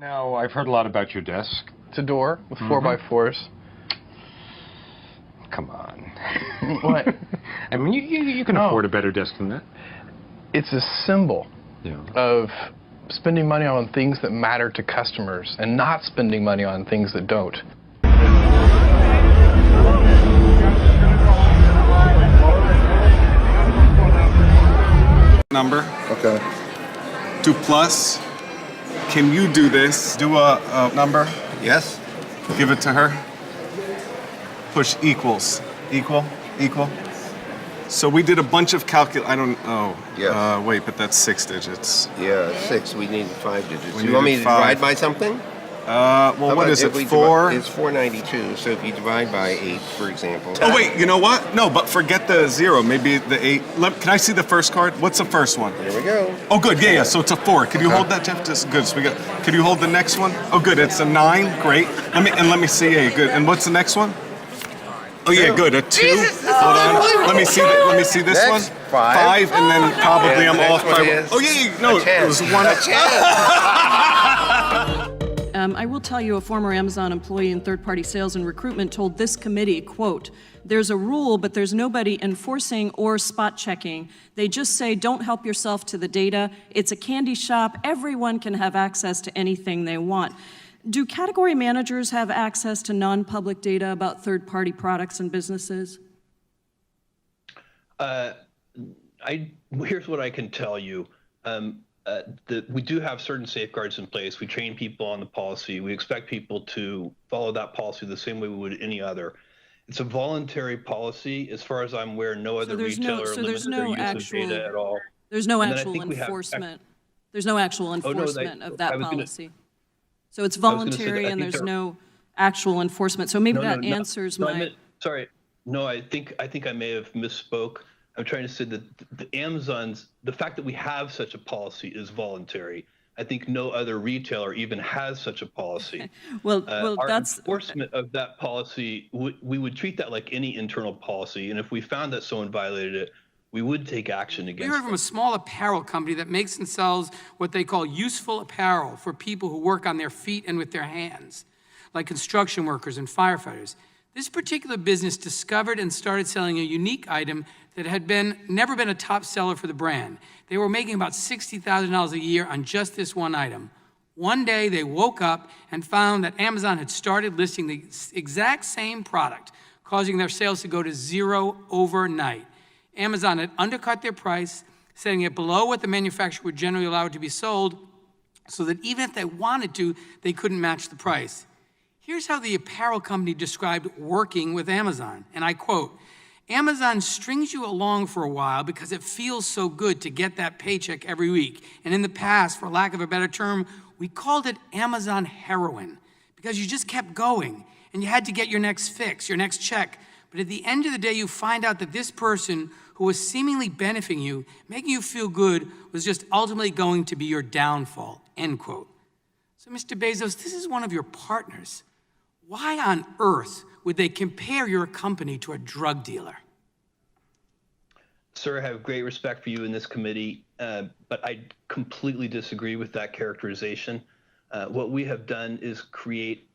Now, I've heard a lot about your desk. It's a door with 4x4s. Come on. What? I mean, you can afford a better desk than that. It's a symbol of spending money on things that matter to customers and not spending money on things that don't. Number. Okay. Do plus. Can you do this? Do a number. Yes. Give it to her. Push equals. Equal. So we did a bunch of I don't know. Yes. Wait, but that's 6 digits. Yeah, 6. We need 5 digits. We You want me to needed 5. divide by something? Well, what is it, 4? It's 492, so if you divide by 8, for example. Oh, wait, you know what? No, but forget the 0. Maybe the 8. Can I see the first card? What's the first one? Here we go. Oh, good. Yeah. So it's a 4. Could you hold that, Jeff? Just good. So could you hold the next one? Oh, good. It's a 9. Great. Let me see. Yeah, good. And what's the next one? Oh, yeah, good. A 2. Hold on. Let me see. Let me see this Next, one. 5. And then probably I'm off by. Oh, yeah. No, it was 1. I will tell you, a former Amazon employee in third-party sales and recruitment told this committee, quote, "There's a rule, but there's nobody enforcing or spot checking. They just say, don't help yourself to the data. It's a candy shop. Everyone can have access to anything they want." Do category managers have access to non-public data about third-party products and businesses? Here's what I can tell you. We do have certain safeguards in place. We train people on the policy. We expect people to follow that policy the same way we would any other. It's a voluntary policy. As far as I'm aware, no other retailer limits their use of data at all. There's no actual enforcement. There's no actual enforcement of that policy. So it's voluntary and there's no actual enforcement. So maybe that answers my... Sorry. No, I think I may have misspoke. I'm trying to say that the fact that we have such a policy is voluntary. I think no other retailer even has such a policy. Well, our that's enforcement of that policy. We would treat that like any internal policy, and if we found that someone violated it, we would take action against them. We heard from a small apparel company that makes and sells what they call useful apparel for people who work on their feet and with their hands, like construction workers and firefighters. This particular business discovered and started selling a unique item that had never been a top seller for the brand. They were making about $60,000 a year on just this one item. One day they woke up and found that Amazon had started listing the exact same product, causing their sales to go to 0 overnight. Amazon had undercut their price, setting it below what the manufacturer would generally allow it to be sold, so that even if they wanted to, they couldn't match the price. Here's how the apparel company described working with Amazon, and I quote, "Amazon strings you along for a while because it feels so good to get that paycheck every week. And in the past, for lack of a better term, we called it Amazon heroin because you just kept going and you had to get your next fix, your next check. But at the end of the day, you find out that this person who was seemingly benefiting you, making you feel good, was just ultimately going to be your downfall," end quote. So Mr. Bezos, this is one of your partners. Why on earth would they compare your company to a drug dealer? Sir, I have great respect for you in this committee, but I completely disagree with that characterization. What we have done is create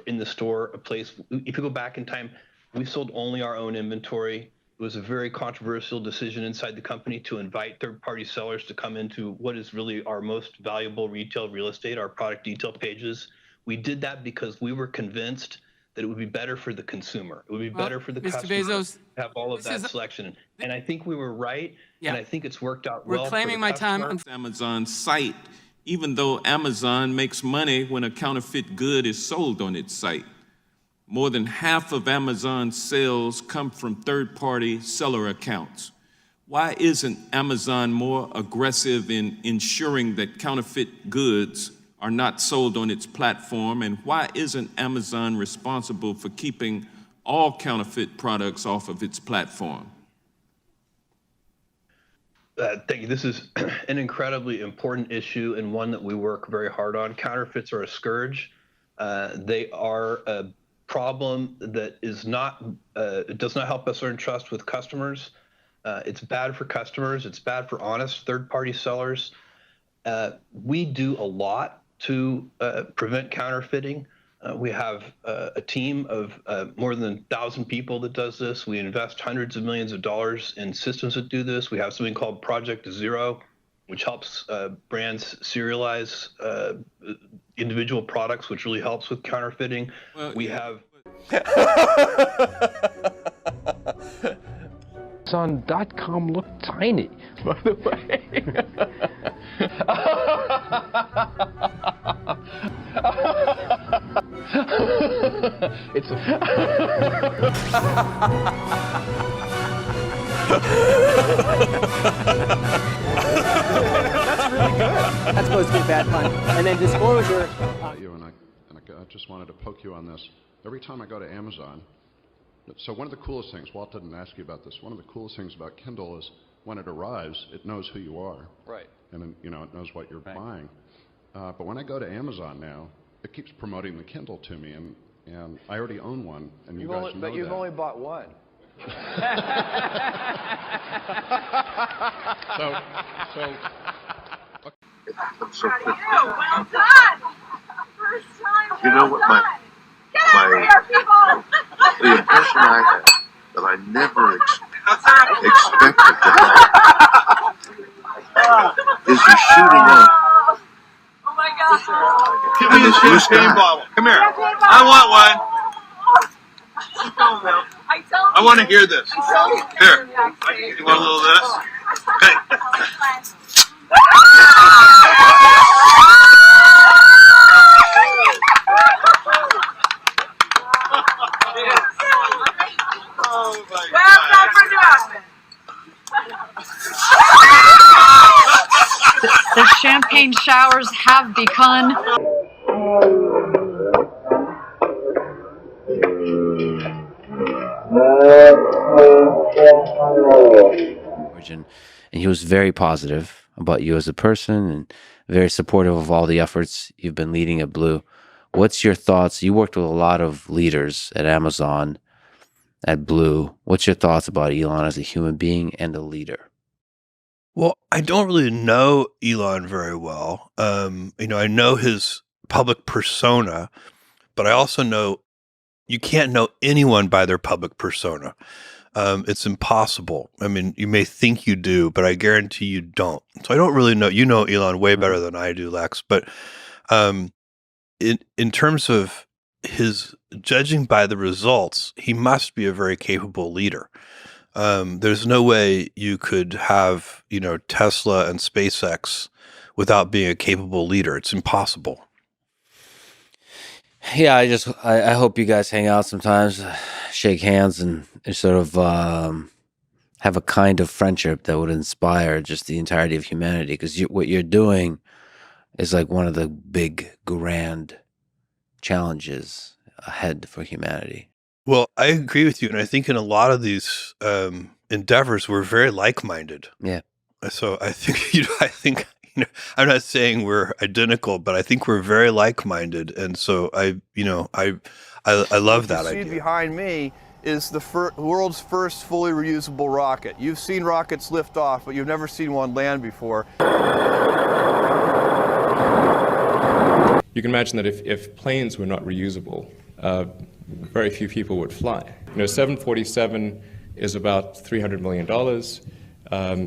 in the store a place. If you go back in time, we sold only our own inventory. It was a very controversial decision inside the company to invite third-party sellers to come into what is really our most valuable retail real estate, our product detail pages. We did that because we were convinced that it would be better for the consumer. It would be better for the Mr. customer Bezos, to have all of that selection. And I think we were right, and I think it's worked out well. We're claiming my time. Amazon site, even though Amazon makes money when a counterfeit good is sold on its site. More than half of Amazon's sales come from third-party seller accounts. Why isn't Amazon more aggressive in ensuring that counterfeit goods are not sold on its platform? And why isn't Amazon responsible for keeping all counterfeit products off of its platform? Thank you. This is an incredibly important issue and one that we work very hard on. Counterfeits are a scourge. They are a problem that is not, it does not help us earn trust with customers. It's bad for customers. It's bad for honest third-party sellers. We do a lot to prevent counterfeiting. We have a team of more than 1,000 people that does this. We invest hundreds of millions of dollars in systems that do this. We have something called Project Zero, which helps brands serialize individual products, which really helps with counterfeiting. Well, we have. Amazon.com looked tiny, by the way. It's a. That's really good. That's supposed to be a bad pun. And then disclosure. You and I just wanted to poke you on this. Every time I go to Amazon, so one of the coolest things, Walt didn't ask you about this, one of the coolest things about Kindle is when it arrives, it knows who you are. Right. And it knows what you're buying. But when I go to Amazon now, it keeps promoting the Kindle to me, and I already own one, and you guys know that. But you've only bought one. So. Well done! First time, You know what the impression I had that I never expected to have is you're shooting up. Oh my God! Give me a champagne bottle. Come here. I want one. I want to hear this. Here. You want a little of this? Okay. Oh my God. Well done for doing it. The champagne showers have begun. And he was very positive about you as a person and very supportive of all the efforts you've been leading at Blue. What's your thoughts? You worked with a lot of leaders at Amazon, at Blue. What's your thoughts about Elon as a human being and a leader? Well, I don't really know Elon very well. I know his public persona, but I also know you can't know anyone by their public persona. It's impossible. I mean, you may think you do, but I guarantee you don't. So I don't really know. You know Elon way better than I do, Lex. But in terms of his judging by the results, he must be a very capable leader. There's no way you could have, Tesla and SpaceX without being a capable leader. It's impossible. Yeah, I hope you guys hang out sometimes, shake hands, and sort of have a kind of friendship that would inspire just the entirety of humanity. Because what you're doing is like one of the big, grand challenges ahead for humanity. Well, I agree with you, and I think in a lot of these endeavors, we're very like-minded. Yeah. So I think I'm not saying we're identical, but I think we're very like-minded, and so I love that idea. What you see behind me is the world's first fully reusable rocket. You've seen rockets lift off, but you've never seen one land before. You can imagine that if planes were not reusable, very few people would fly. 747 is about $300 million.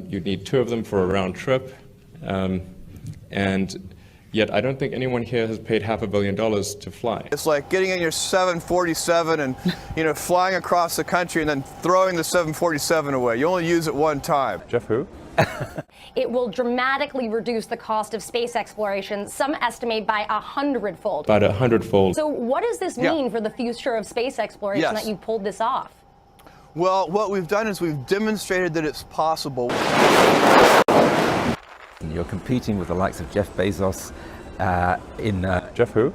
You'd need 2 of them for a round trip. And yet I don't think anyone here has paid $500 million to fly. It's like getting in your 747 and flying across the country and then throwing the 747 away. You only use it one time. Jeff who? It will dramatically reduce the cost of space exploration, some estimate by 100-fold. About 100-fold. So what does this mean for the future of space exploration that you pulled this off? Well, what we've done is we've demonstrated that it's possible. You're competing with the likes of Jeff Bezos in... Jeff who?